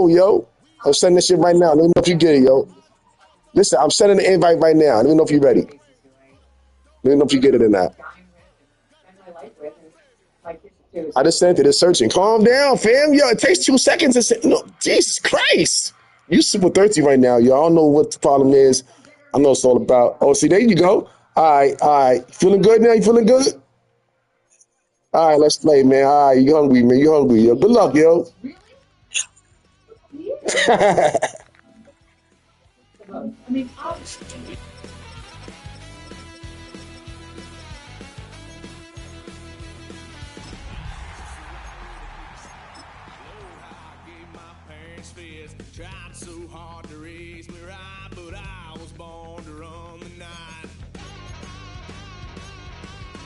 yo. I'm sending this shit right now. Let me know if you get it, yo. Listen, I'm sending the invite right now. Let me know if you're ready. Let me know if you get it or not. I just sent it. It's searching. Calm down, fam. Yo, it takes 2 seconds to send. No, Jesus Christ. You super thirsty right now, yo. I don't know what the problem is. I know it's all about. Oh, see, there you go. All right, all right. Feeling good now? You feeling good? All right, let's play, man. All right, you hungry, man. You hungry, yo. Good luck, yo. Tried so hard to raise me right, but I was born to run the night.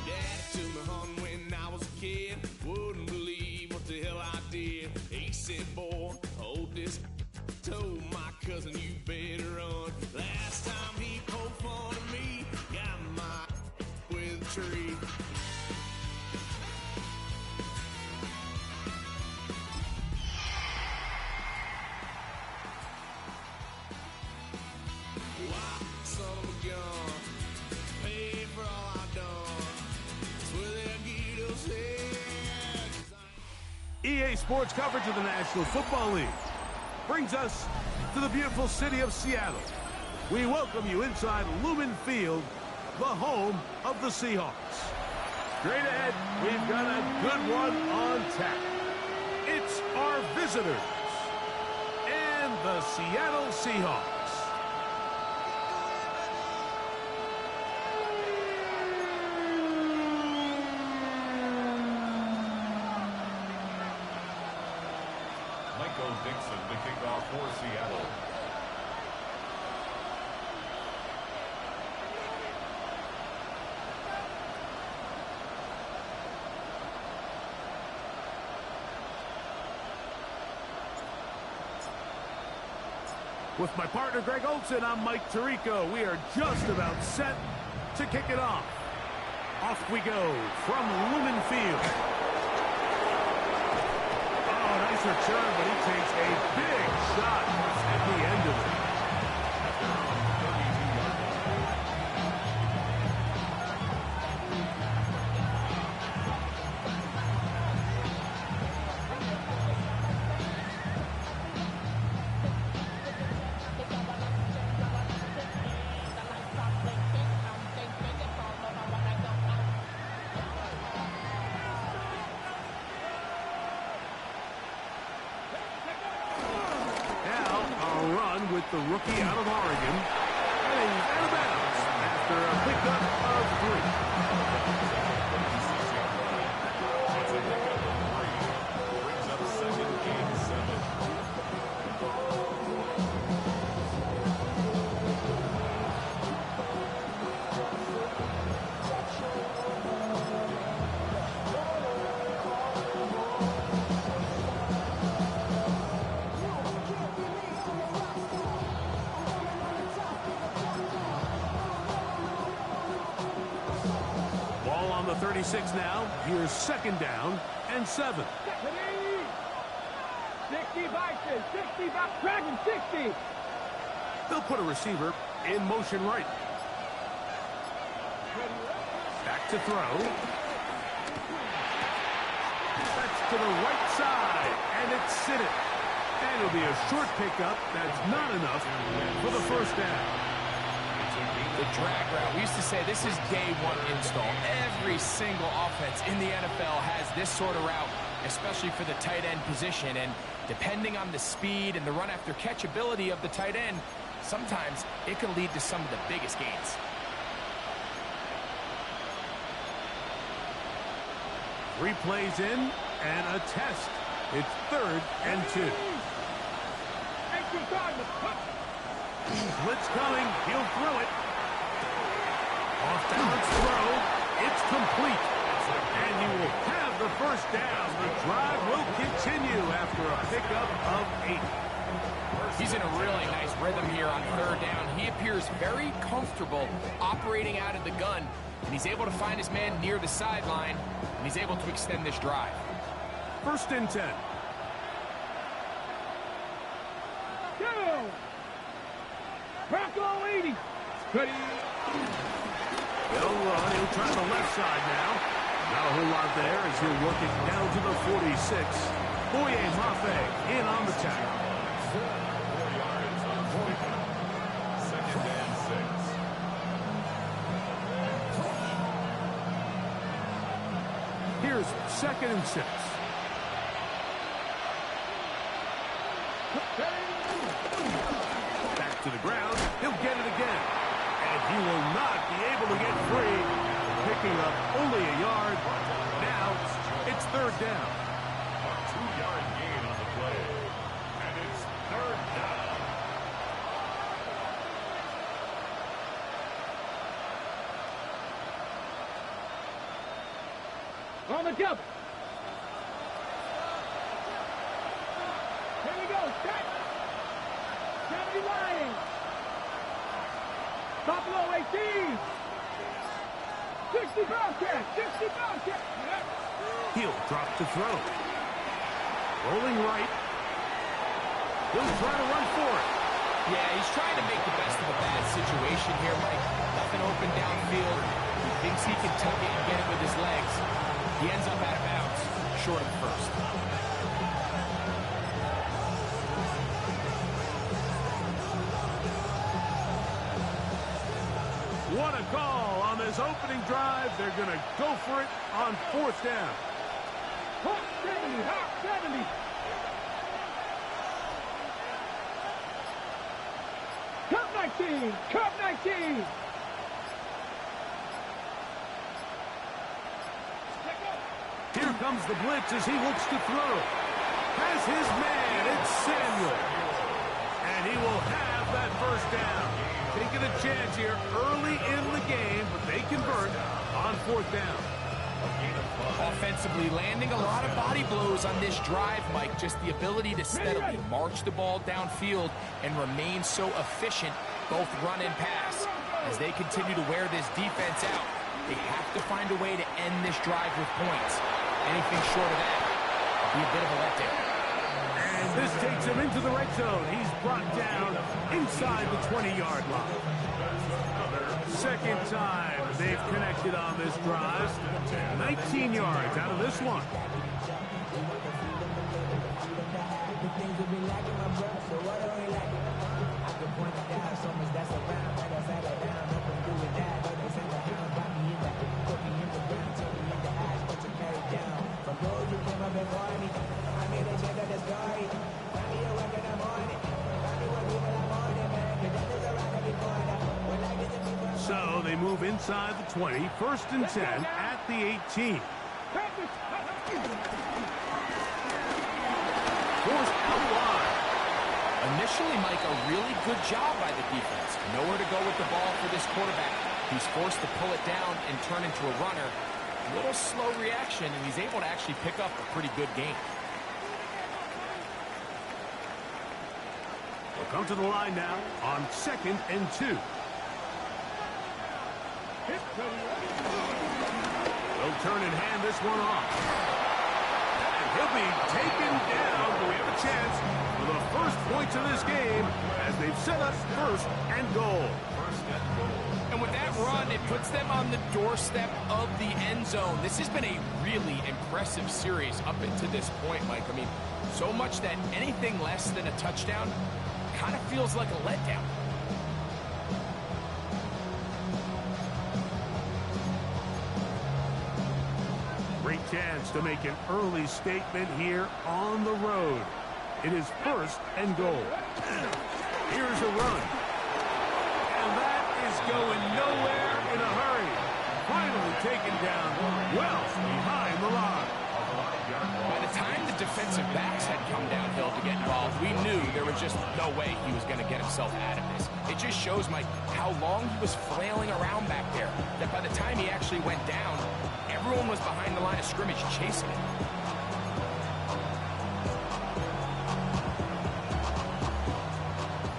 Dad took me home when I was a kid. Wouldn't believe what the hell I did. He said, boy, hold this. Told my cousin, you better run. Last time he poked fun at me, got my with a tree. EA Sports coverage of the National Football League brings us to the beautiful city of Seattle. We welcome you inside Lumen Field, the home of the Seahawks. Straight ahead, we've got a good one on tap. It's our visitors and the Seattle Seahawks. Michael Dixon to kick off for Seattle. With my partner Greg Olsen, I'm Mike Tirico. We are just about set to kick it off. Off we go from Lumen Field. Oh, nice return, but he takes a big shot at the end of it. With the rookie out of Oregon, and he's out of bounds after a pickup of 3. Brings up second and 7. On the 36 now. Here's second down and 7. 60 Bison, 60 Dragon, 60. They'll put a receiver in motion right. Back to throw. That's to the right side, and it's Siddick. And it'll be a short pickup. That's not enough for the first down. The drag route. We used to say this is day one install. Every single offense in the NFL has this sort of route, especially for the tight end position. And depending on the speed and the run after catch ability of the tight end, sometimes it can lead to some of the biggest gains. Three plays in and a test. It's 3rd and 2. Blitz coming. He'll throw it. Off balance throw. It's complete. And he will have the first down. The drive will continue after a pickup of 8. He's in a really nice rhythm here on 3rd down. He appears very comfortable operating out of the gun, and he's able to find his man near the sideline, and he's able to extend this drive. 1st and 10. Rocco 80. Ready. They'll run. He'll try the left side now. Not a whole lot there as he'll work it down to the 46. Boye Mafe in on the tackle. 4 yards on 40. Second and 6. Here's 2nd and 6. Back to the ground. He'll get it again. And he will not be able to get free. Picking up only a yard. Now it's 3rd down. A 2-yard gain on the play. And it's 3rd down. On the double. Here we go. Set. 70 line. Buffalo 18. 60 Bobcat. 60 Bobcat. He'll drop to throw. Rolling right. He'll try to run for it. Yeah, he's trying to make the best of a bad situation here, Mike. Nothing open downfield. He thinks he can tuck it and get it with his legs. He ends up out of bounds, short of first. What a call on this opening drive. They're going to go for it on 4th down. Hawk 70. Hawk 70. Cup 19. Cup 19. Here comes the blitz as he looks to throw. Has his man. It's Samuel. And he will have that 1st down. Taking a chance here early in the game, but they convert on 4th down. Offensively, landing a lot of body blows on this drive, Mike. Just the ability to steadily march the ball downfield and remain so efficient, both run and pass. As they continue to wear this defense out, they have to find a way to end this drive with points. Anything short of that will be a bit of a letdown. And this takes him into the red zone. He's brought down inside the 20-yard line. 2nd time they've connected on this drive. 19 yards out of this one. So they move inside the 20, 1st and 10 at the 18. Forced out wide. Initially, Mike, a really good job by the defense. Nowhere to go with the ball for this quarterback. He's forced to pull it down and turn into a runner. A little slow reaction, and he's able to actually pick up a pretty good game. We'll come to the line now on 2nd and 2. They'll turn and hand this one off. And he'll be taken down. Do we have a chance for the first points of this game as they've set up 1st and goal. And with that run, it puts them on the doorstep of the end zone. This has been a really impressive series up until this point, Mike. I mean, so much that anything less than a touchdown kind of feels like a letdown. Great chance to make an early statement here on the road. It is 1st and goal. Here's a run. And that is going nowhere in a hurry. Finally taken down well behind the line. By the time the defensive backs had come downhill to get involved, we knew there was just no way he was going to get himself out of this. It just shows, Mike, how long he was flailing around back there, that by the time he actually went down, everyone was behind the line of scrimmage chasing him.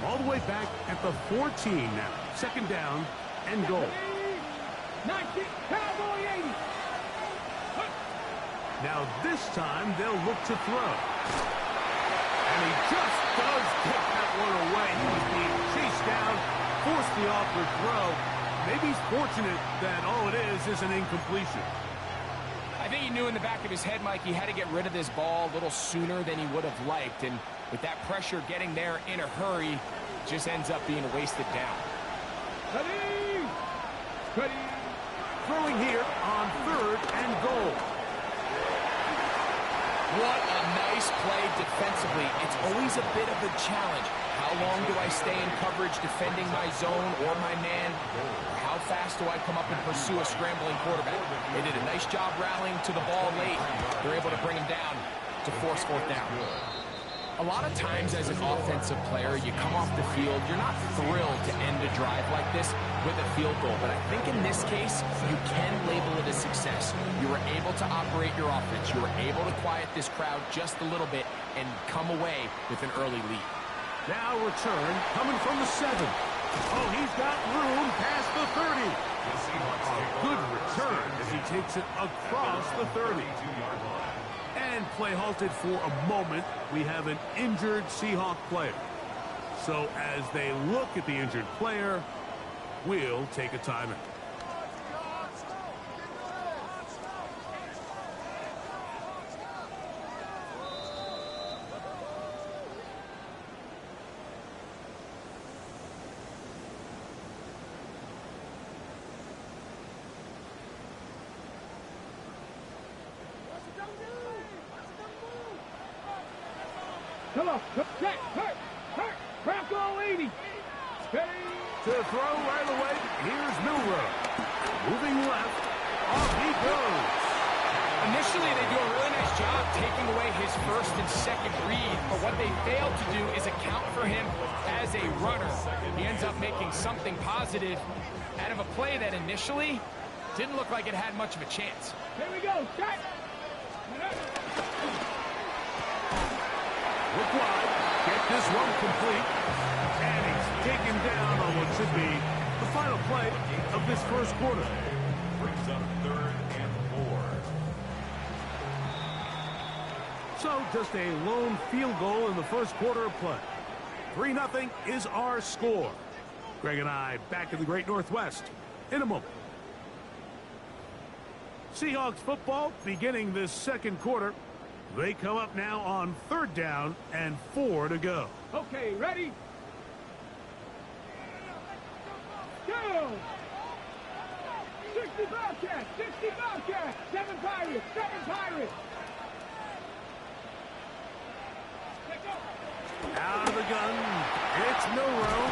All the way back at the 14 now. 2nd down and goal. 19, Cowboy 80. Now this time they'll look to throw. And he just does get that one he's fortunate that all it is an incompletion. I think he knew in the back of his head, Mike, he had to get rid of this ball a little sooner than he would have liked. And with that pressure getting there in a hurry, just ends up being a wasted down. Ready! Ready! Throwing here on 3rd and goal. What a nice play defensively. It's always a bit of a challenge. How long do I stay in coverage defending my zone or my man? How fast do I come up and pursue a scrambling quarterback? They did a nice job rallying to the ball late. They're able to bring him down to force 4th down. A lot of times as an offensive player, you come off the field, you're not thrilled to end a drive like this with a field goal. But I think in this case, you can label it a success. You were able to operate your offense. You were able to quiet this crowd just a little bit and come away with an early lead. Now return coming from the 7. Oh, he's got room past the 30. A good return as he takes it across the 30. And play halted for a moment. We have an injured Seahawk player. So as they look at the injured player, we'll take a timeout. Come on, check, hurt, Bronco 80. Steady. To throw right away, here's Milroe. Moving left, off he goes. Initially, they do a really nice job taking away his 1st and 2nd read, but what they fail to do is account for him as a runner. He ends up making something positive out of a play that initially didn't look like it had much of a chance. Here we go, check. Look wide, get this one complete, and he's taken down on what should be the final play of this 1st quarter. Brings up 3rd and 4. So just a lone field goal in the 1st quarter of play. 3-0 is our score. Greg and I back in the Great Northwest in a moment. Seahawks football beginning this 2nd quarter. They come up now on 3rd down and 4 to go. Okay, ready? Go! 60 Bobcats, 60 Bobcats, 7 Pirates, 7 Pirates. Out of the gun, it's Milroe.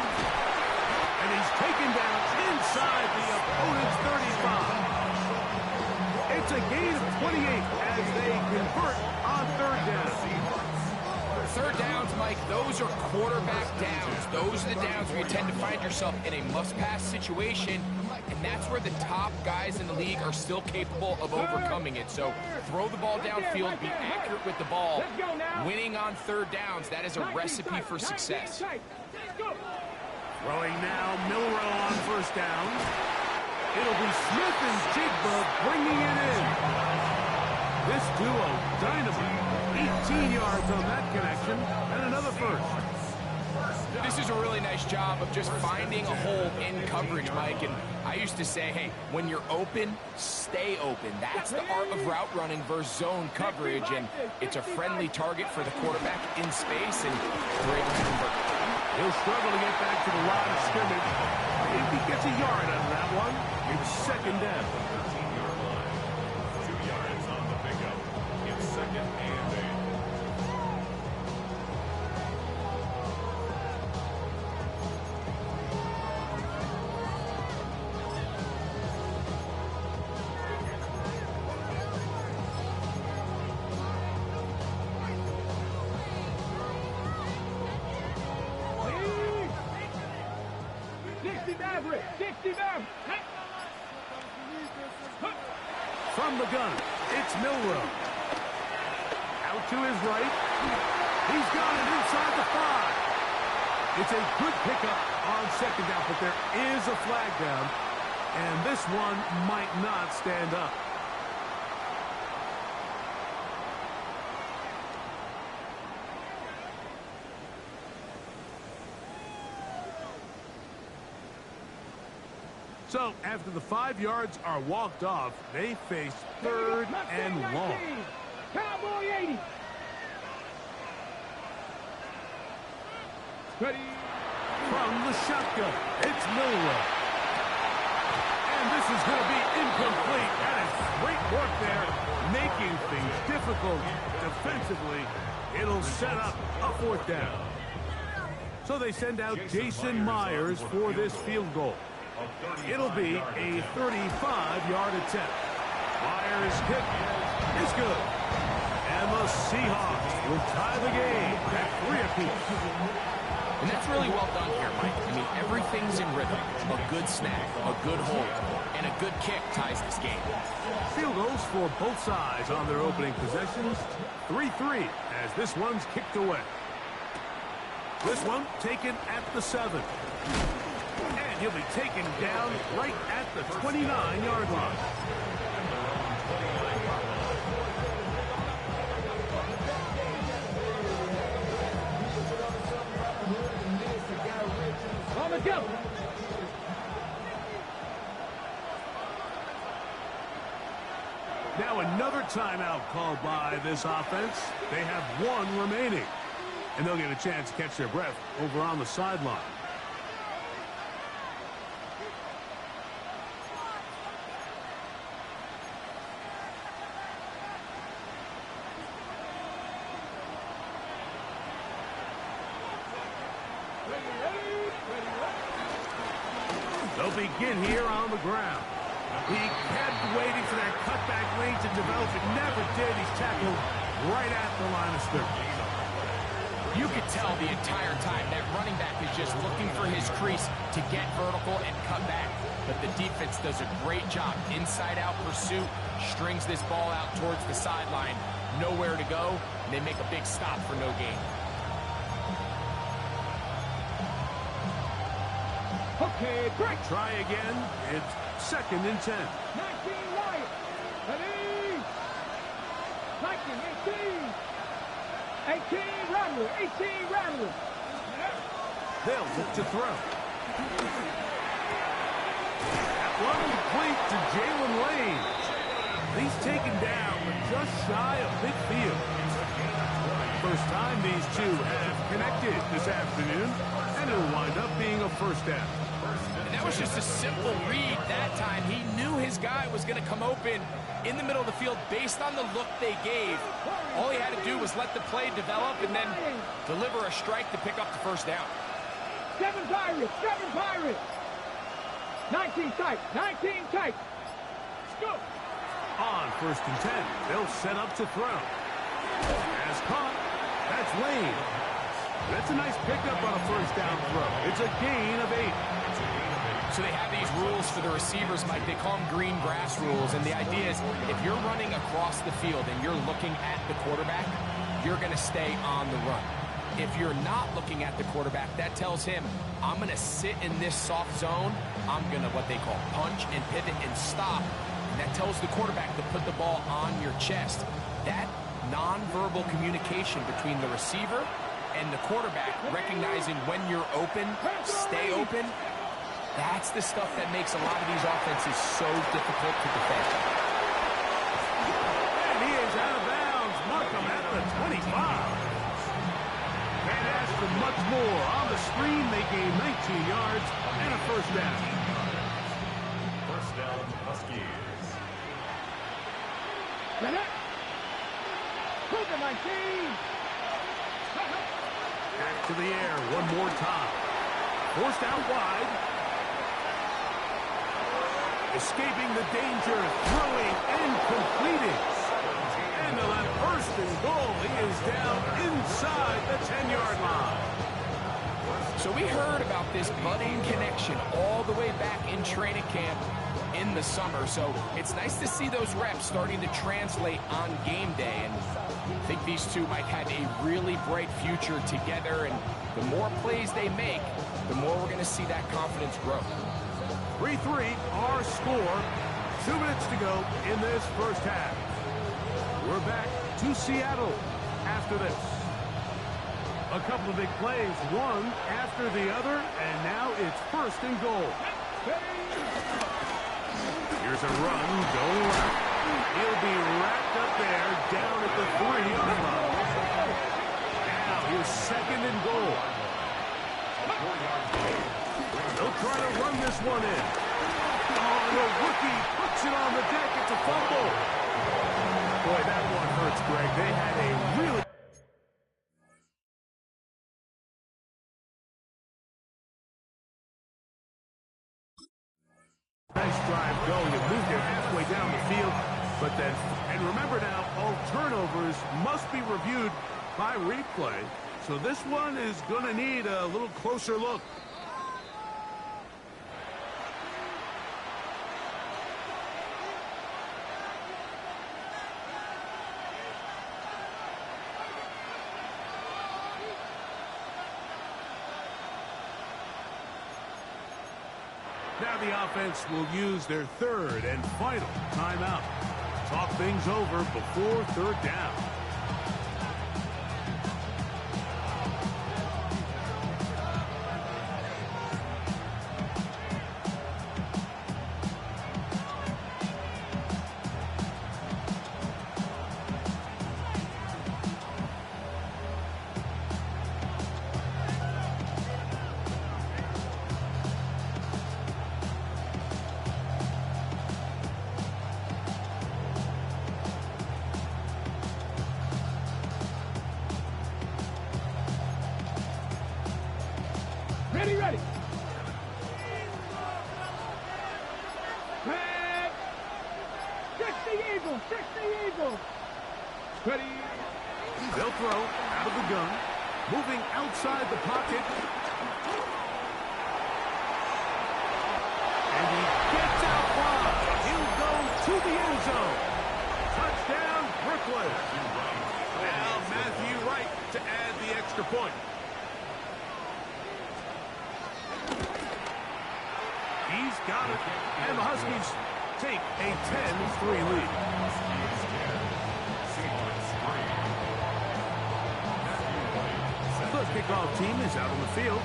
And he's taken down inside the opponent's 35. It's a gain of 28 as they convert on 3rd down. 3rd downs, Mike, those are quarterback downs. Those are the downs where you tend to find yourself in a must-pass situation, and that's where the top guys in the league are still capable of overcoming it. So throw the ball downfield, be accurate with the ball. Winning on 3rd downs, that is a recipe for success. Throwing now, Milroe on 1st down. It'll be Smith and Jigba bringing it in. This duo, dynamite. 18 yards on that connection, and another 1st. This is a really nice job of just finding a hole in coverage, Mike. And I used to say, hey, when you're open, stay open. That's the art of route running versus zone coverage, and it's a friendly target for the quarterback in space, and we're able to convert. He'll struggle to get back to the line of scrimmage. If he gets a yard out of that one, it's 2nd down. 13-yard line. 2 yards on the pickup. It's 2nd and 8. From the gun, it's Milroe. Out to his right. He's got it inside the 5. It's a good pickup on 2nd down, but there is a flag down, and this one might not stand up. So after the 5 yards are walked off, they face 3rd and long. Cowboy 80. Ready. From the shotgun, it's Milroe. And this is going to be incomplete. That is great work there, making things difficult defensively. It'll set up a 4th down. So they send out Jason Myers for this field goal. It'll be a 35-yard attempt. Myers' kick is good. And the Seahawks will tie the game at 3 apiece. And that's really well done here, Mike. I mean, everything's in rhythm. A good snap, a good hold, and a good kick ties this game. Field goals for both sides on their opening possessions. 3-3 as this one's kicked away. This one taken at the 7. And he'll be taken down right at the 29-yard line. On the jump. Now another timeout called by this offense. They have 1 remaining. And they'll get a chance to catch their breath over on the sideline. They'll begin here on the ground. He kept waiting for that cutback lane to develop. It never did. He's tackled right at the line of scrimmage. You could tell the entire time that running back is just looking for his crease to get vertical and cut back. But the defense does a great job. Inside-out pursuit, strings this ball out towards the sideline. Nowhere to go, and they make a big stop for no gain. Okay, great. Try again. It's 2nd and 10. 19 Wyatt. Ready. 19, 18. 18 Rattler. 18 Rattler. They'll look to throw. That one complete to Jalen Lane. He's taken down, but just shy of midfield. First time these two have connected this afternoon, and it'll wind up being a 1st down. And that was just a simple read that time. He knew his guy was going to come open in the middle of the field based on the look they gave. All he had to do was let the play develop and then deliver a strike to pick up the 1st down. 7 Pirates. 7 Pirates. 19 tight. 19 tight. Let's go. On 1st and 10, they'll set up to throw. As caught, that's Lane. That's a nice pickup on a 1st down throw. It's a gain of 8. So they have these rules for the receivers, Mike. They call them green grass rules. And the idea is if you're running across the field and you're looking at the quarterback, you're going to stay on the run. If you're not looking at the quarterback, that tells him, I'm going to sit in this soft zone. I'm going to what they call punch and pivot and stop. And that tells the quarterback to put the ball on your chest. That nonverbal communication between the receiver and the quarterback, recognizing when you're open, stay open, that's the stuff that makes a lot of these offenses so difficult to defend. And he is out of bounds. Markham at the 25. And ask for much more. On the screen, they gain 19 yards and a 1st down. 1st down, Huskies. Hold the 19. Back to the air one more time. Forced out wide. Escaping the danger, throwing and completing. And they'll have 1st and goal. He is down inside the 10-yard line. So we heard about this budding connection all the way back in training camp in the summer. So it's nice to see those reps starting to translate on game day. And I think these two might have a really bright future together. And the more plays they make, the more we're going to see that confidence grow. 3-3, our score. 2 minutes to go in this 1st half. We're back to Seattle after this. A couple of big plays, one after the other, and now it's 1st and goal. Here's a run going left. He'll be wrapped up there down at the 3-yard line. Now here's second and goal. They'll try to run this one in. Oh, the rookie puts it on the deck. It's a fumble. Boy, that one hurts, Greg. They had a really... nice drive going. It moved it halfway down the field. But then, and remember now, all turnovers must be reviewed by replay. So this one is going to need a little closer look. Now the offense will use their third and final timeout. Talk things over before third down. Ready, ready. Red. 60 Eagles, 60 Eagles. Ready. They'll throw out of the gun, moving outside the pocket. And he gets out wide. He'll go to the end zone. Touchdown, Brooklyn. Now Matthew Wright to add the extra point. He's got it, and the Huskies take a 10-3 lead. The kickoff team is out on the field,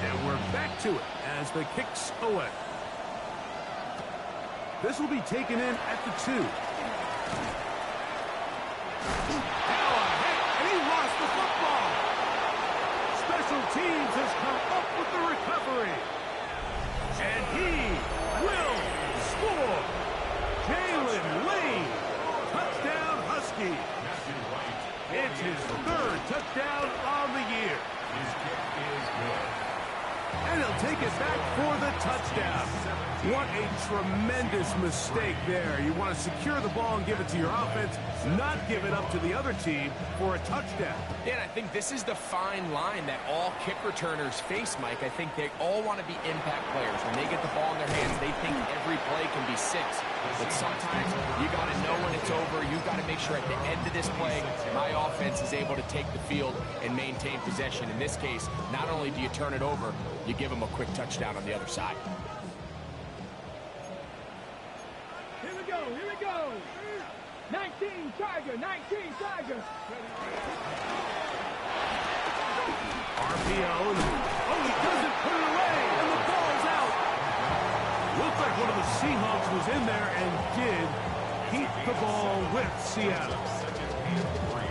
and we're back to it as the kicks away. This will be taken in at the 2. Now a hit, and he lost the football. Special teams has come up with the recovery. And he will score. Jalen Lane, touchdown Husky. It's his third touchdown on the year. And he'll take it back for the touchdown. What a tremendous mistake there. You want to secure the ball and give it to your offense, not give it up to the other team for a touchdown. Yeah, and I think this is the fine line that all kick returners face, Mike. I think they all want to be impact players. When they get the ball in their hands, they think every play can be 6. But sometimes you got to know when it's over. You got to make sure at the end of this play, my offense is able to take the field and maintain possession. In this case, not only do you turn it over, you give them a quick touchdown on the other side. Here we go, here we go. 19 Tiger, 19 Tiger. RPO. Oh, he doesn't put it away, and the ball's out. Looked like one of the Seahawks was in there and did keep the ball with Seattle.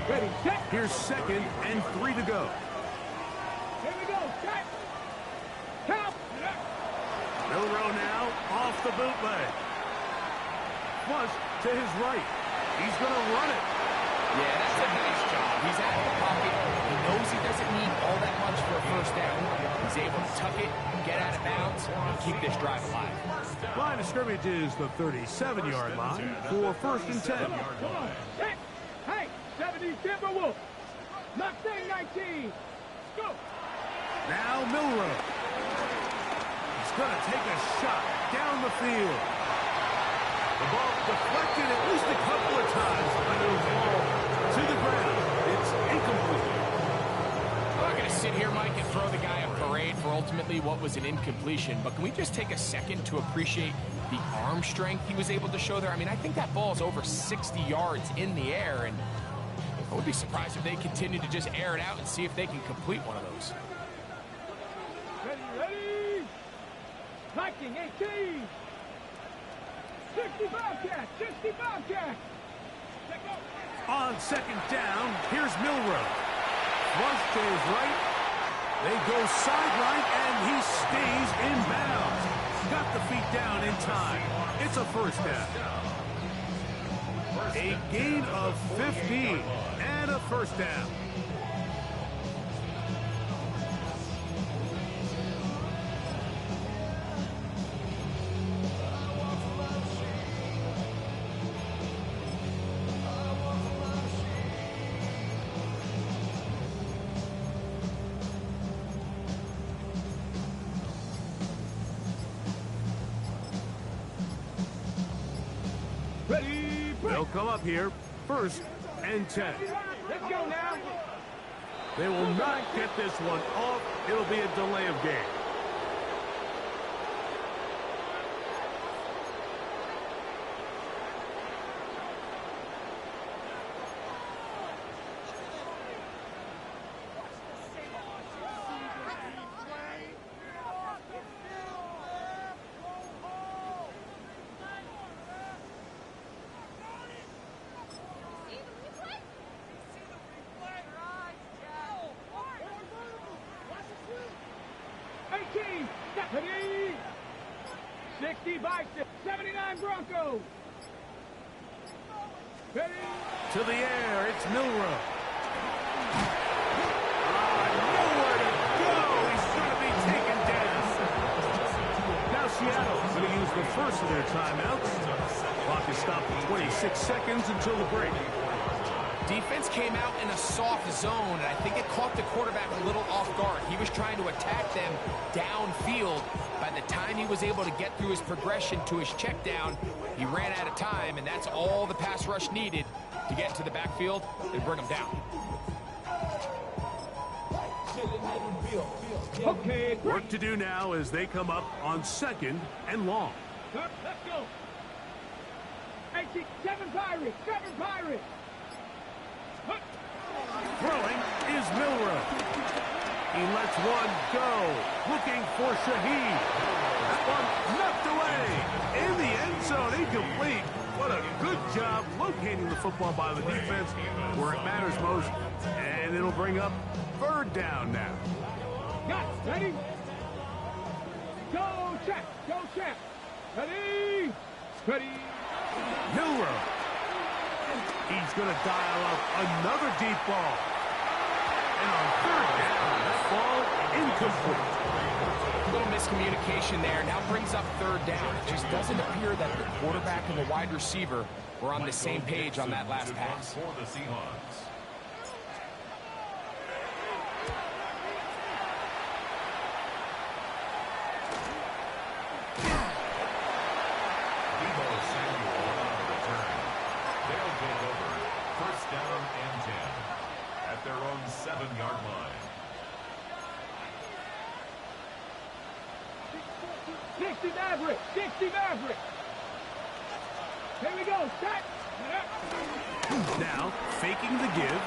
Ready, set. Here's second and 3 to go. Here we go, set. Count. Milroe now off the bootleg. Flush to his right. He's going to run it. Yeah, that's a nice job. He's out of the pocket. He knows he doesn't need all that much for a first down. He's able to tuck it, get out of bounds, and keep this drive alive. Line of scrimmage is the 37-yard line for first and 10. Come on, set. Hey, 70 Timberwolves. Mustang 19. Go. Now Milroe. He's going to take a shot down the field. The ball deflected at least a couple of times, but it'll fall to the ground. It's incomplete. I'm not going to sit here, Mike, and throw the guy a parade for ultimately what was an incompletion, but can we just take a second to appreciate the arm strength he was able to show there? I mean, I think that ball is over 60 yards in the air, and I would be surprised if they continue to just air it out and see if they can complete one of those. Ready, ready. Viking 18. 60 Bobcat. 60 Bobcat. On second down, here's Milroe. Flush to his right. They go sideline, and he stays in bounds. Got the feet down in time. It's a first down. A gain of 15 and a first down. Ready, break. They'll come up here, 1st and 10. Let's go now. They will not get this one off. It'll be a delay of game. Ready. 60 Vikings. 79 Broncos. Ready. To the air, it's Milroe. Nowhere to go. He's going to be taken down. Now Seattle going to use the first of their timeouts. Clock is stopped at 26 seconds until the break. Defense came out in a soft zone, and I think it caught the quarterback a little off guard. He was trying to attack them downfield. By the time he was able to get through his progression to his check down, he ran out of time, and that's all the pass rush needed to get into the backfield and bring him down. Okay, Work to do now as they come up on 2nd and long. let's go. 7 Pirates. 7 Pirates. Throwing is Milroe. He lets one go. Looking for Shaheed. That one knocked away. In the end zone, incomplete. What a good job locating the football by the defense where it matters most. And it'll bring up 3rd down now. Got it. Ready. Go check. Go check. Ready. Ready. Milroe. He's going to dial up another deep ball. And on 3rd down, that ball incomplete. A little miscommunication there. Now brings up 3rd down. It just doesn't appear that the quarterback and the wide receiver were on the same page on that last pass. For the Seahawks. Deebo Samuel on the return. They'll take over 1st down and 10 at their own 7-yard line. 60 Maverick. 60 Maverick. Here we go. Set. Now, faking the give.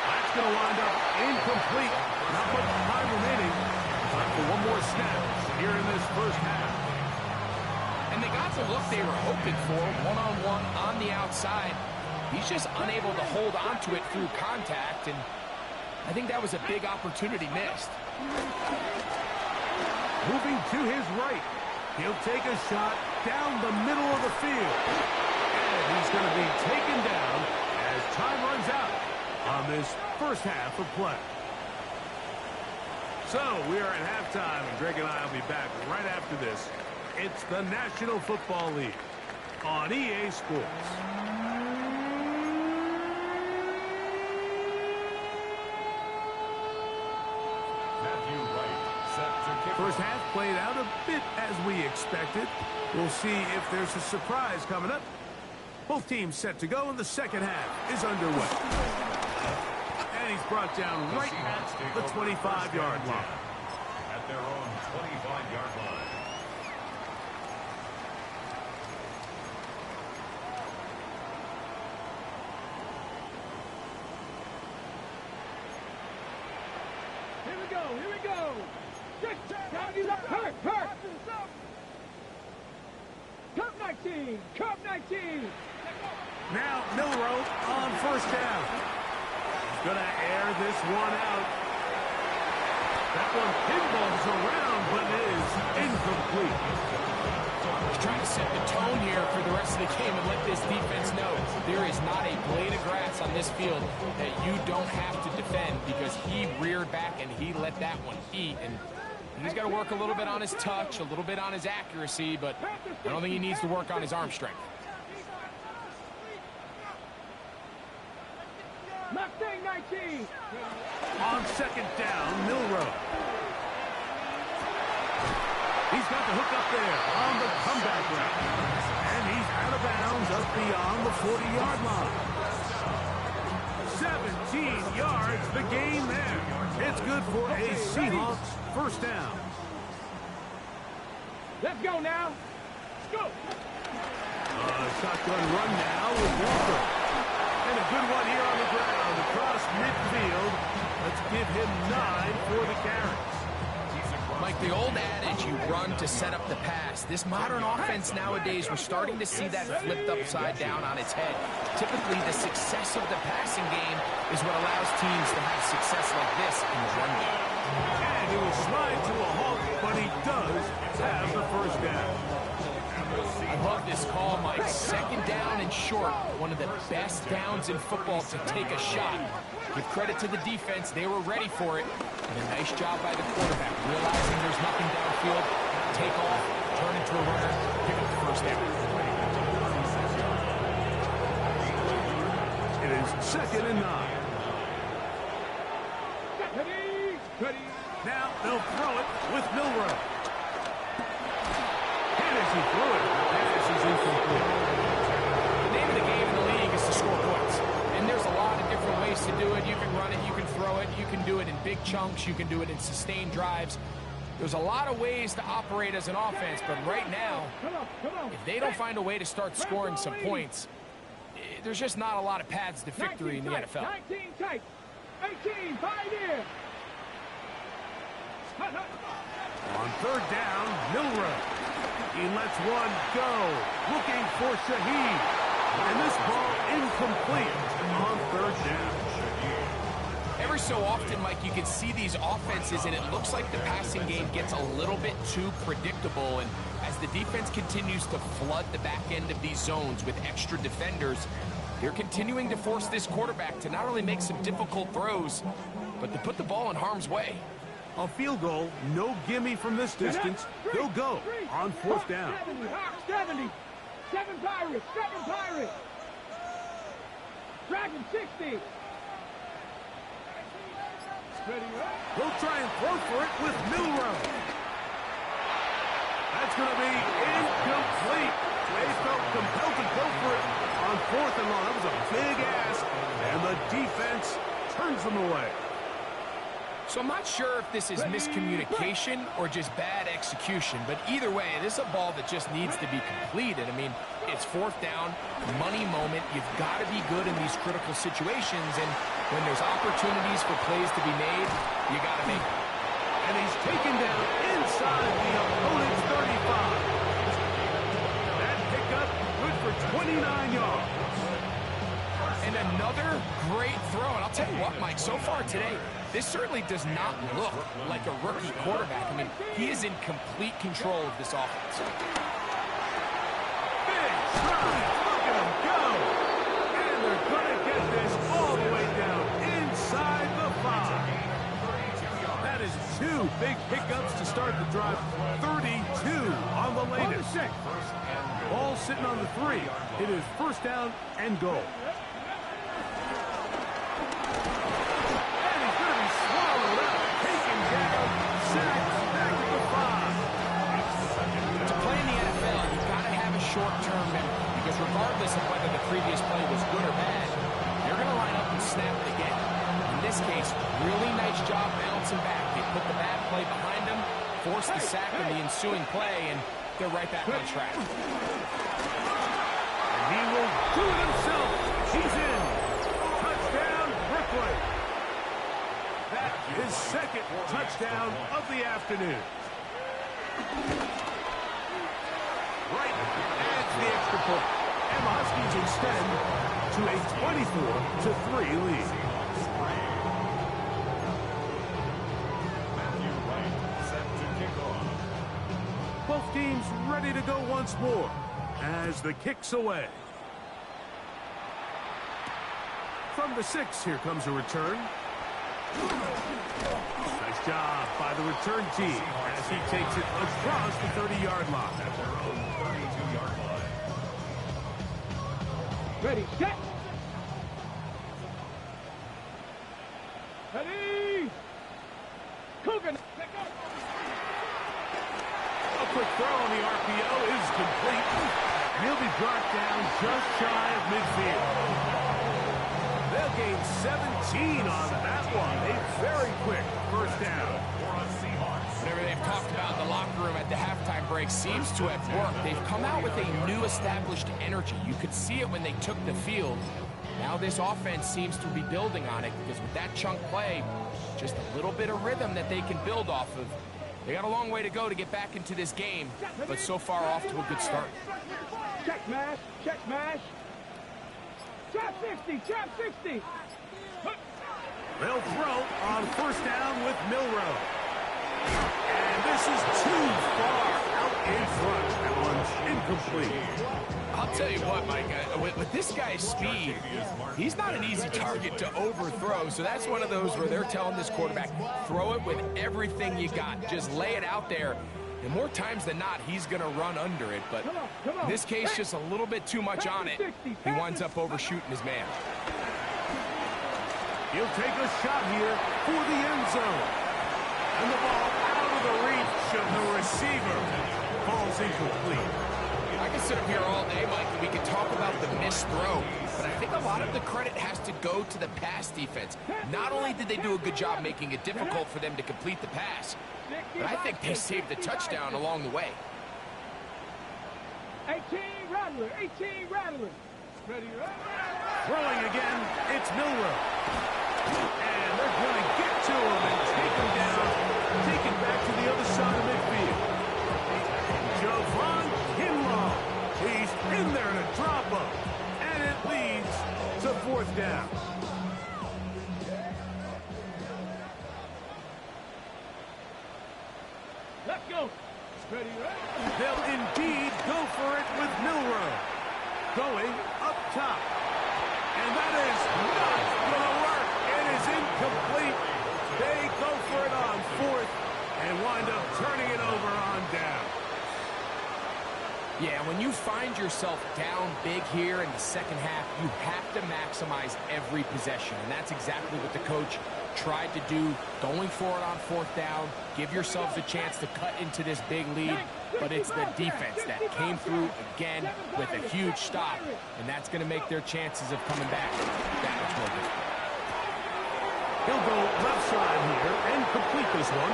That's going to wind up incomplete. Not much time remaining. Time for one more snap here in this 1st half. And they got the look they were hoping for, one-on-one on the outside. He's just unable to hold on to it through contact, and I think that was a big opportunity missed. Moving to his right. He'll take a shot down the middle of the field. And he's going to be taken down as time runs out on this 1st half of play. So we are at halftime, and Greg and I will be back right after this. It's the National Football League on EA Sports. Matthew Wright set to kick. 1st half played out a bit as we expected. We'll see if there's a surprise coming up. Both teams set to go, and the 2nd half is underway. And he's brought down right at the 25-yard line. At their own 25-yard line. Here we go. Here we go. Hurt, hurt. Cup 19, Cup 19. Now Milroe on first down. He's going to air this one out. That one pinballs around, but is incomplete. He's trying to set the tone here for the rest of the game and let this defense know there is not a blade of grass on this field that you don't have to defend, because he reared back and he let that one eat. And he's got to work a little bit on his touch, a little bit on his accuracy, but I don't think he needs to work on his arm strength. Mustang 19. On second down, Milroe. He's got the hook up there on the comeback route. And he's out of bounds up beyond the 40-yard line. 17 yards, the gain there. It's good for a Seahawks first down. Let's go now. Let's go. Shotgun run now with Walker. And a good one here on the ground across midfield. Let's give him 9 for the carry. Mike, the old adage, you run to set up the pass. This modern offense nowadays, we're starting to see that flipped upside down on its head. Typically, the success of the passing game is what allows teams to have success like this in the run game. And he will slide to a halt, but he does have the first down. I love this call, Mike. Second down and short. One of the best downs in football to take a shot. Give credit to the defense. They were ready for it. And a nice job by the quarterback, realizing there's nothing downfield. Take off, turn into a runner, pick up the first down. It is 2nd and 9. Ready. Now they'll throw it with Milroe. And as he threw it, the pass is incomplete. The name of the game in the league is to score points. And there's a lot of different ways to do it. You can run it, you can throw it, you can do it in big chunks, you can do it in sustained drives. There's a lot of ways to operate as an offense, but right now, if they don't find a way to start scoring some points, there's just not a lot of paths to victory in the NFL. 19 tight. 18, pioneer. On third down, Milroe. He lets one go, looking for Shaheed. And this ball incomplete on third down. Every so often, Mike, you can see these offenses, and it looks like the passing game gets a little bit too predictable. And as the defense continues to flood the back end of these zones with extra defenders, they're continuing to force this quarterback to not only make some difficult throws, but to put the ball in harm's way. A field goal, no gimme from this distance. He'll go on fourth down. 70. 7 Pirates. Dragon 60. He'll try and throw for it with Milroe. That's going to be incomplete. They felt compelled to go for it on 4th and long. That was a big ask, and the defense turns them away. So I'm not sure if this is miscommunication or just bad execution, but either way, this is a ball that just needs to be completed. I mean, it's 4th down, money moment. You've got to be good in these critical situations, and when there's opportunities for plays to be made, you got to make them. And he's taken down inside the opponent's 35. That pickup good for 29 yards. And another great throw. And I'll tell you what, Mike, so far today, this certainly does not look like a rookie quarterback. I mean, he is in complete control of this offense. Big stride. Look at him go. And they're going to get this all the way down inside the 5. That is 2 big pickups to start the drive. 32 on the latest. Ball sitting on the 3. It is first down and goal. Short-term memory, because regardless of whether the previous play was good or bad, you're going to line up and snap it again. In this case, really nice job bouncing back. They put the bad play behind them, forced the sack in the ensuing play, and they're right back on track. And he will do it himself. He's in. Touchdown, Brooklyn. That his second touchdown of the afternoon. Right adds the extra point. And the Huskies extend to a 24-3 lead. Matthew Wright set to kick off. Both teams ready to go once more as the kick's away. From the 6, here comes a return. Nice job by the return team as he takes it across the 30-yard line. At their own 32-yard line. Ready, set. Ready. Cougar. A quick throw on the RPO is complete. He'll be brought down just shy of midfield. They'll gain 17 on that one. A very quick first down. Whatever they've talked about in the locker room at the halftime break seems to have worked. They've come out with a new established energy. You could see it when they took the field. Now this offense seems to be building on it because with that chunk play, just a little bit of rhythm that they can build off of. They got a long way to go to get back into this game, but so far off to a good start. Check mash, check mash. Trap 60, trap 60. They'll throw on first down with Milroe. And this is too far out in front. That one's incomplete. I'll tell you what, Mike, with this guy's speed, he's not an easy target to overthrow. So that's one of those where they're telling this quarterback, throw it with everything you got. Just lay it out there. And more times than not, he's going to run under it. But in this case, just a little bit too much on it. He winds up overshooting his man. He'll take a shot here for the end zone. And the ball out of the reach of the receiver. Falls incomplete. I can sit up here all day, Mike, and we can talk about the missed throw. But I think a lot of the credit has to go to the pass defense. Not only did they do a good job making it difficult for them to complete the pass, but I think they saved the touchdown along the way. 18 Rattler, 18 Rattler. Ready, Throwing again, it's Milroe. And they're going to get to him and take him down. Take it back to the other side of midfield. Javon Kinlaw. He's in there to drop him. And it leads to fourth down. Let's go. Ready, They'll indeed go for it with Milroe. Going up top. And that is not going to work. It is incomplete. They go for it on fourth and wind up turning it over on down. Yeah, when you find yourself down big here in the second half, you have to maximize every possession. And that's exactly what the coach tried to do, going for it on fourth down. Give yourselves a chance to cut into this big lead. But it's the defense that came through again with a huge stop. And that's going to make their chances of coming back that much more difficult. He'll go left side here and complete this one.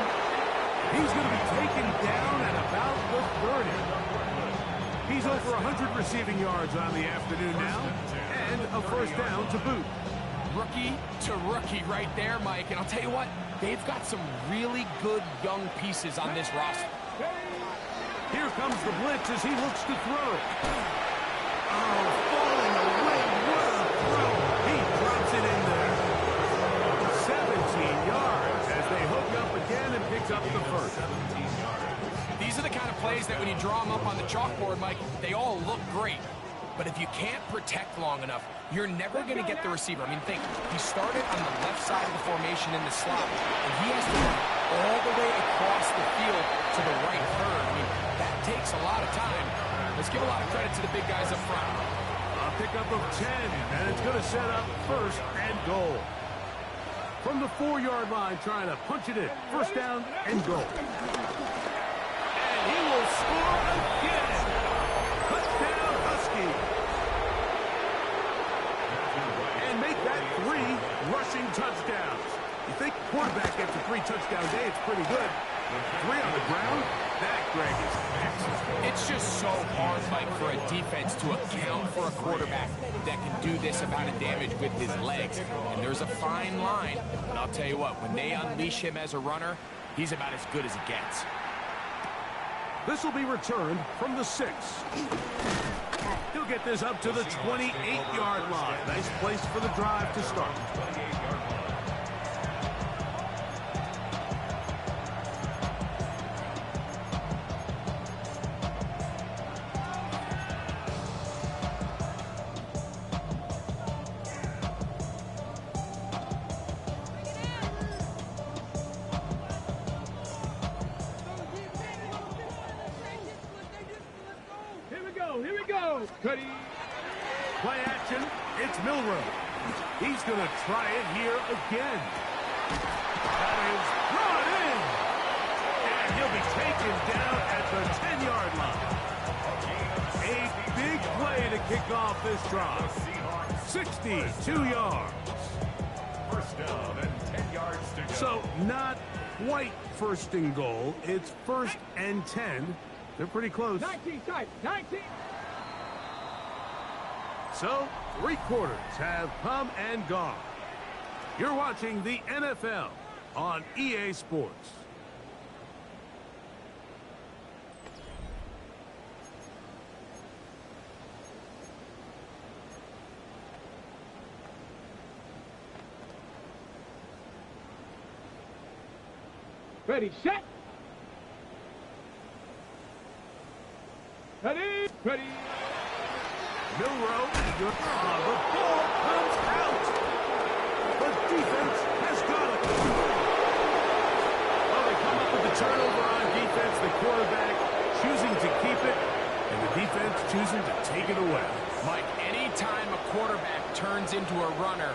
He's going to be taken down at about the 30. He's over 100 receiving yards on the afternoon now, and a first down to boot. Rookie to rookie right there, Mike. And I'll tell you what, they've got some really good young pieces on this roster. Here comes the blitz as he looks to throw. Oh, falling away. What a throw. He drops it in there. 17 yards as they hook up again and picks up the first. These are the kind of plays that when you draw them up on the chalkboard, Mike, they all look great. But if you can't protect long enough, you're never going to get the receiver. I mean, think, he started on the left side of the formation in the slot, and he has to run all the way across the field to the right third. I mean, that takes a lot of time. Let's give a lot of credit to the big guys up front. A pickup of 10, and it's going to set up first and goal. From the 4-yard line, trying to punch it in. First down and goal. And he will score again. Touchdown, Husky. And make that 3 rushing touchdowns. You think quarterback gets a 3-touchdown day, it's pretty good. 3 on the ground, That, Greg, is excellent. It's just so hard, Mike, for a defense to account for a quarterback that can do this amount of damage with his legs. And there's a fine line. But I'll tell you what, when they unleash him as a runner, he's about as good as it gets. This will be returned from the 6. He'll get this up to the 28-yard line. Nice place for the drive to start. Here we go. Cuddy. Play action. It's Milroe. He's going to try it here again. That is brought in. And he'll be taken down at the 10-yard line. A big play to kick off this drive. 62 yards. First down and 10 yards to go. So not quite first and goal. It's 1st and 10. They're pretty close. 19 tight. 19. So, 3 quarters have come and gone. You're watching the NFL on EA Sports. Ready, set. Ready, ready. Milroe, good. The ball comes out. The defense has got it. Well, they come up with the turnover on defense. The quarterback choosing to keep it, and the defense choosing to take it away. Mike, anytime a quarterback turns into a runner,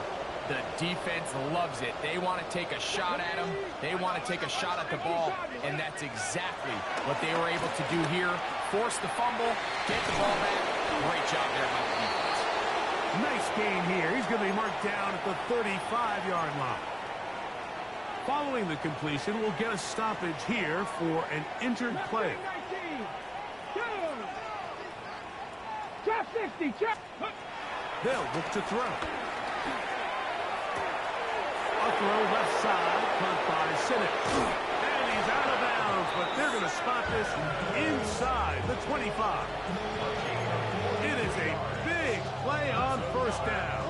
the defense loves it. They want to take a shot at him. They want to take a shot at the ball, and that's exactly what they were able to do here. Force the fumble, get the ball back. Great job there by the defense. Nice game here. He's going to be marked down at the 35-yard line. Following the completion, we'll get a stoppage here for an injured player. 19. Trap 60. Trap. They'll look to throw. A throw left side, caught by Sinnott. And he's out of bounds, but they're going to spot this inside the 25. It is a big play on first down.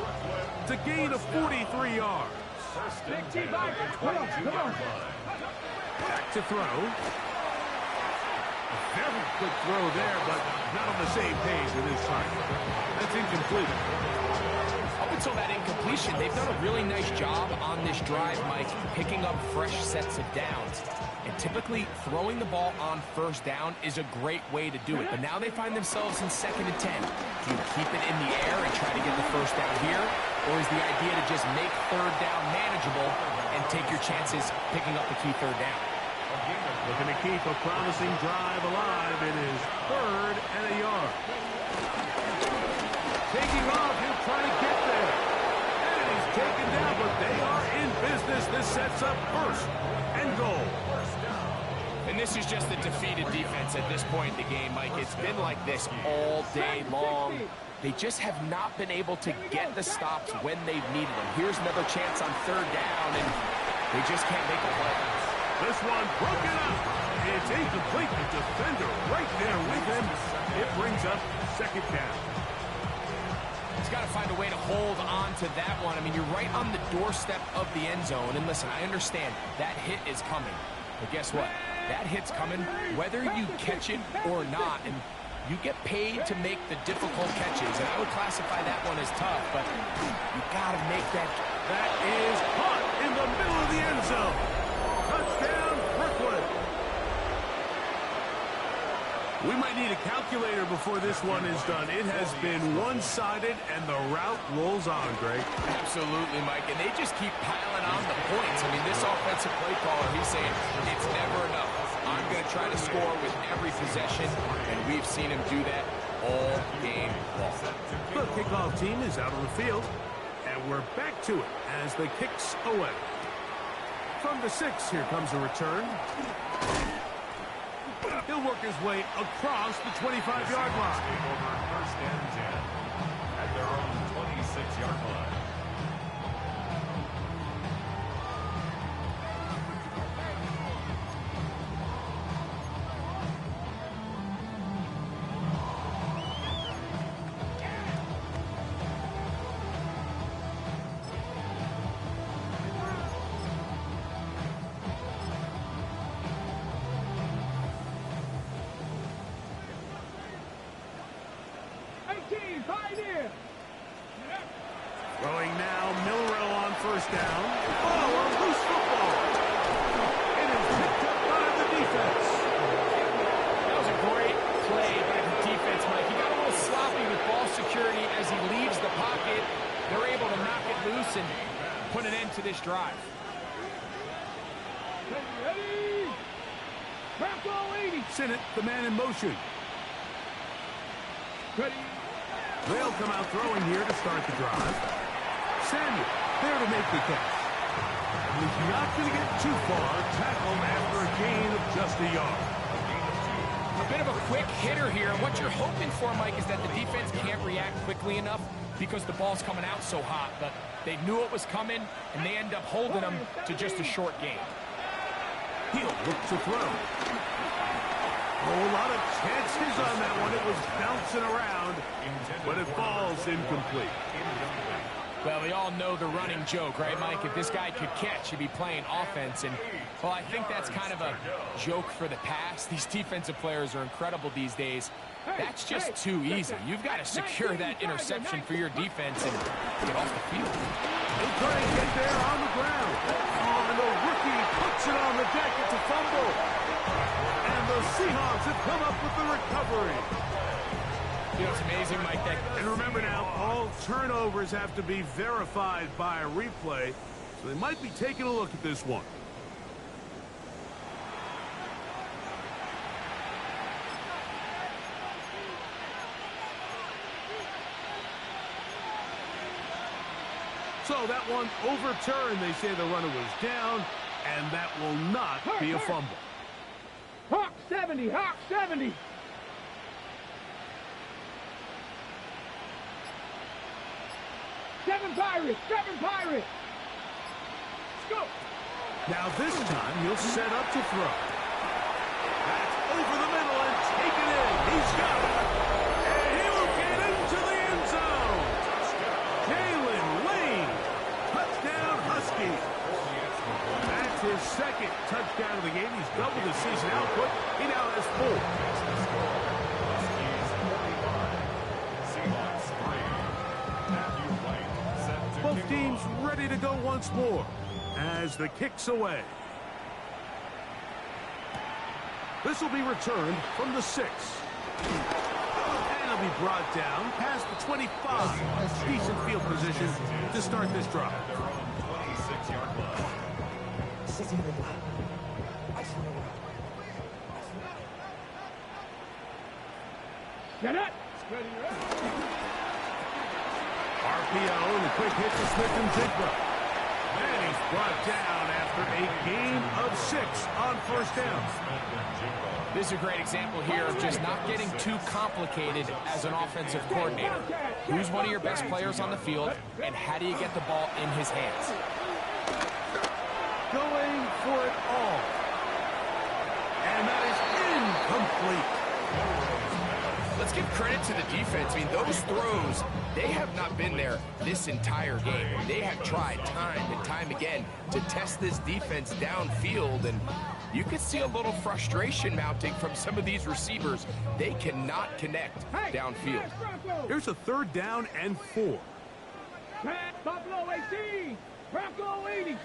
It's a gain of 43 yards. Big T back. Come on, come on. Back to throw. A very quick throw there, but not on the same page with his time. That's incomplete. Up until that incompletion, they've done a really nice job on this drive, Mike, picking up fresh sets of downs. And typically, throwing the ball on first down is a great way to do it. But now they find themselves in 2nd and 10. Do you keep it in the air and try to get the first down here? Or is the idea to just make 3rd down manageable and take your chances picking up the key 3rd down? Looking to keep a promising drive alive. It is 3rd and a yard. Taking off, he'll try to get there. And he's taken down, but they are in business. This sets up 1st and goal. And this is just a defeated defense at this point in the game, Mike. It's been like this all day long. They just have not been able to get the stops when they've needed them. Here's another chance on 3rd down, and they just can't make a play. This one broken up. It's incomplete. The defender right there with him. It brings up 2nd down. He's got to find a way to hold on to that one. I mean, you're right on the doorstep of the end zone. And listen, I understand that hit is coming. But guess what? That hit's coming whether you catch it or not. And you get paid to make the difficult catches. And I would classify that one as tough, but you got to make that. That is caught in the middle of the end zone. Touchdown, Brooklyn. We might need a calculator before this one is done. It has been one-sided, and the route rolls on, Greg. Absolutely, Mike. And they just keep piling on the points. I mean, this offensive play caller, he's saying it's never enough. I'm going to try to score with every possession, and we've seen him do that all game long. The kickoff team is out on the field, and we're back to it as the kicks away. From the 6, here comes a return. He'll work his way across the 25-yard line. Game over, first and 10 at their own 26-yard line. Throwing now, Milrow on first down. Oh, a loose football. It is picked up by the defense. That was a great play by the defense, Mike. He got a little sloppy with ball security as he leaves the pocket. They're able to knock it loose and put an end to this drive. Ready? Bronco 80. Sinnott, the man in motion. Ready? They'll come out throwing here to start the drive. Samuel, there to make the catch. He's not going to get too far. Tackle after a gain of just a yard. A bit of a quick hitter here. What you're hoping for, Mike, is that the defense can't react quickly enough because the ball's coming out so hot. But they knew it was coming, and they end up holding them to just a short gain. He'll look to throw. Oh, a lot of chances on that one. It was bouncing around, but it falls incomplete. Well, we all know the running joke, right, Mike? If this guy could catch, he'd be playing offense. And, well, I think that's kind of a joke for the past. These defensive players are incredible these days. That's just too easy. You've got to secure that interception for your defense and get off the field. He'll try and get there on the ground. Oh, and the rookie puts it on the deck. It's a fumble. And the Seahawks have come up with the recovery. You know, it's amazing, Mike. And remember now, all turnovers have to be verified by a replay, so they might be taking a look at this one. So that one overturned. They say the runner was down, and that will not be a fumble. Hawk 70, Hawk 70. Seven Pirates, let's go. Now this time he'll set up to throw. That's over the middle and taken in. He's got it. And he will get into the end zone. Jalen Lane. Touchdown Huskies. That's his second touchdown of the game. He's doubled his season output. He now has 4. Both teams ready to go once more as the kick's away. This will be returned from the 6. And it'll be brought down past the 25. Decent field position to start this drive. 26-yard line. Get it. RPO and a quick hit to Smith-Njigba. And he's brought down after a gain of 6 on first down. This is a great example here of just not getting too complicated as an offensive coordinator. Who's one of your best players on the field, and how do you get the ball in his hands? Going for it all. And that is incomplete. Let's give credit to the defense. I mean, those throws, they have not been there this entire game. They have tried time and time again to test this defense downfield, and you could see a little frustration mounting from some of these receivers. They cannot connect downfield. Here's a 3rd down and 4. Buffalo 18, Bronco 80.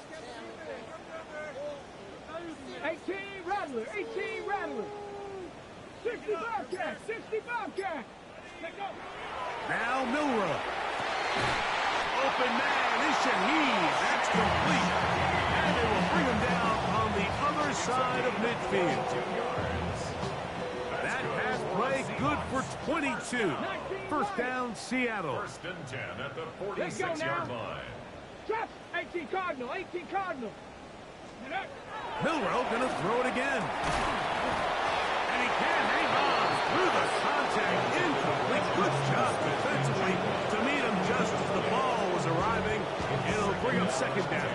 18 Rattler, 18 Rattler. 60 Bobcat, 60 Bobcat. Let go. Now Milrow. Open man is Shaheed. That's complete. And they will bring him down on the other side of midfield. That pass play good for 22. First down, Seattle. 1st and 10 at the 46-yard line. Drop. 18 Cardinal, 18 Cardinal. Milrow gonna throw it again. And he Can't hang on through the contact. Incomplete. Good job defensively to meet him just as the ball was arriving. It'll bring up second down.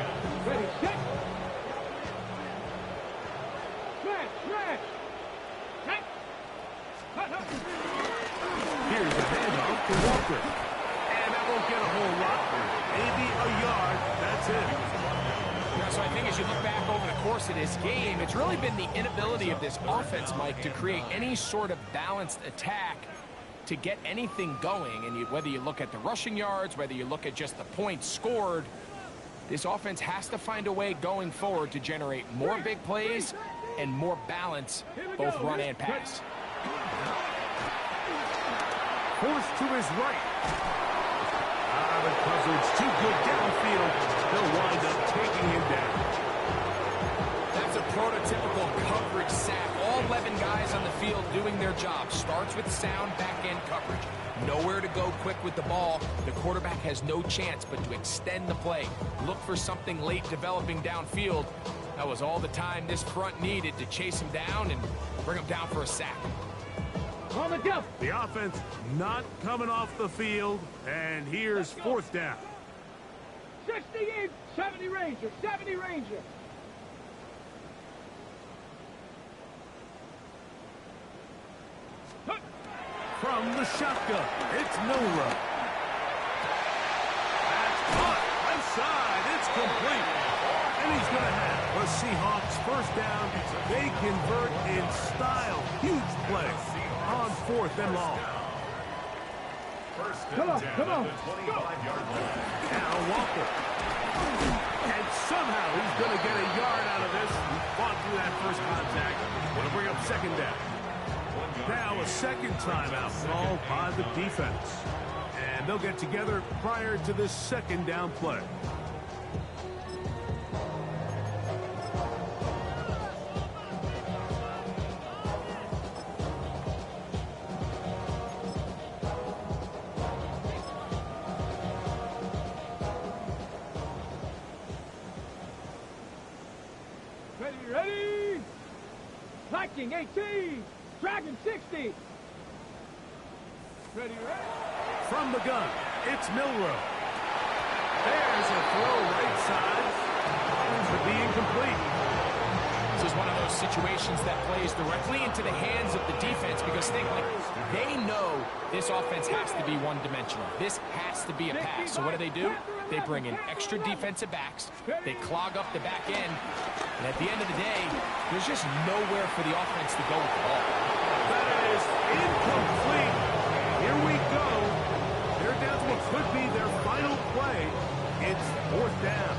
Ready, set. Smash, smash. Set. Hut, hut. Here's a handoff to Walker. And that won't get a whole lot. Maybe a yard. That's it. Yeah, so I think as you look back over the course of this game, it's really been the inability of this offense, Mike, to create any sort of balanced attack to get anything going. And whether you look at the rushing yards, whether you look at just the points scored, this offense has to find a way going forward to generate more big plays and more balance, both run and pass. Forced to his right. Out of coverage, too good downfield. They'll wind up taking him down. That's a prototypical coverage sack. All 11 guys on the field doing their job. Starts with sound back-end coverage. Nowhere to go quick with the ball. The quarterback has no chance but to extend the play. Look for something late developing downfield. That was all the time this front needed to chase him down and bring him down for a sack. On the jump. The offense not coming off the field, and here's fourth down. 68, 70 Ranger, 70 Ranger. Hut. From the shotgun, it's Milroe. That's caught. Left side, it's complete. And he's going to have the Seahawks first down. They convert in style. Huge play on fourth and long. First Come on, down come on. at the 25-yard line. Now Walker. And somehow he's going to get a yard out of this. He fought through that first contact. Going to bring up second down. Now a second timeout called by the defense. And they'll get together prior to this second down play. Ready, ready. Viking 18, Dragon 60. Ready, ready. From the gun, it's Milroe. There's a throw right side. Could be incomplete. This is one of those situations that plays directly into the hands of the defense because they know this offense has to be one-dimensional. This has to be a pass. So what do? They bring in extra defensive backs. They clog up the back end. And at the end of the day, there's just nowhere for the offense to go with the ball. That is incomplete. Here we go. They're down to what could be their final play. It's fourth down.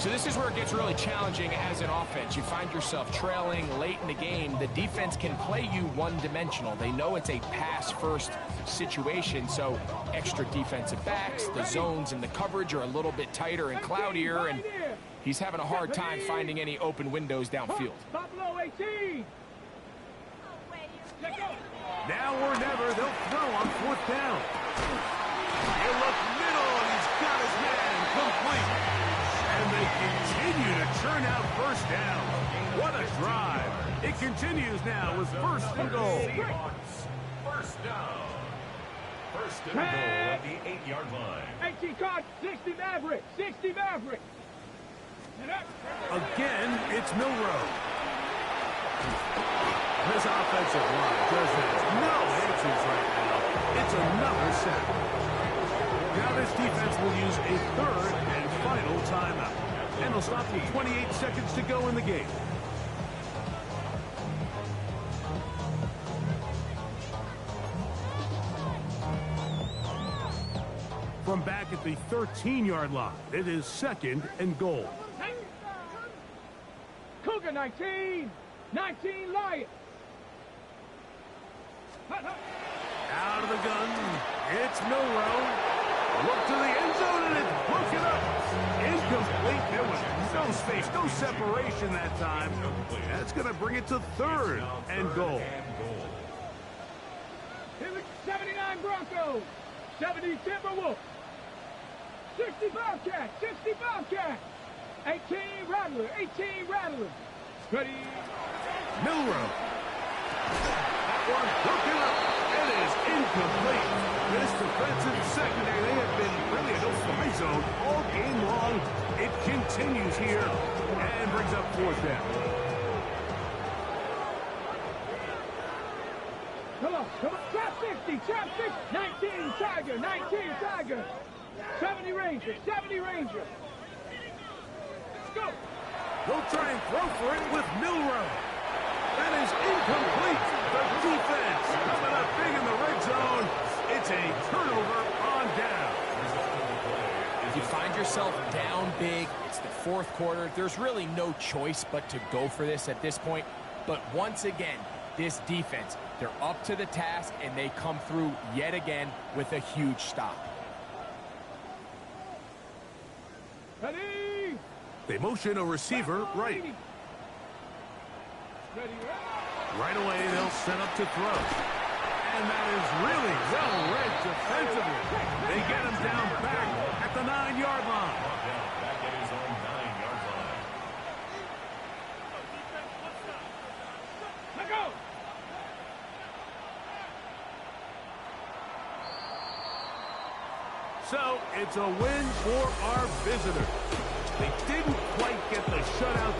So this is where it gets really challenging as an offense. You find yourself trailing late in the game. The defense can play you one-dimensional. They know it's a pass-first situation, so extra defensive backs, the zones and the coverage are a little bit tighter and cloudier, and he's having a hard time finding any open windows downfield. Buffalo 18. Check out. Now or never, they'll throw on fourth down. They look middle, and he's got his man complete. And they continue to churn out first down. What a drive. It continues now with first and goal. First down. First and goal at the 8-yard line. 18 card, 60 Maverick, 60 Maverick. Again, it's Milroe. This offensive line just has no answers right now. It's another sack. Now this defense will use a third and final timeout. And they'll stop with 28 seconds to go in the game. From back at the 13-yard line, it is second and goal. Cougar 19, 19 Lions. Out of the gun, it's Milroe. Look to the end zone, and it's broken up. Incomplete. There was no space, no separation that time. That's going to bring it to third and goal. Here we 79 Broncos, 70 Timberwolves, 60 Bobcats, 60 Bobcats, 18 Rattler, 18 Rattler. Ready? Milroe. one broken up. It is incomplete. This defensive secondary, they have been really a no-fly zone all game long. It continues here and brings up fourth down. Come on. Trap 60, trap 60. 19 Tiger, 19 Tiger. 70 Ranger, 70 Ranger. Let's go. They'll try and throw for it with Milrow. That is incomplete. The defense coming up big in the red zone. It's a turnover on down. If you find yourself down big, it's the fourth quarter. There's really no choice but to go for this at this point. But once again, this defense, they're up to the task, and they come through yet again with a huge stop. Ready? They motion a receiver right. Ready. Right away, they'll set up to throw. And that is really well read defensively. They get him down back at the 9-yard line. Back at his own 9-yard line. Let go. So it's a win for our visitors. They didn't quite get the shutout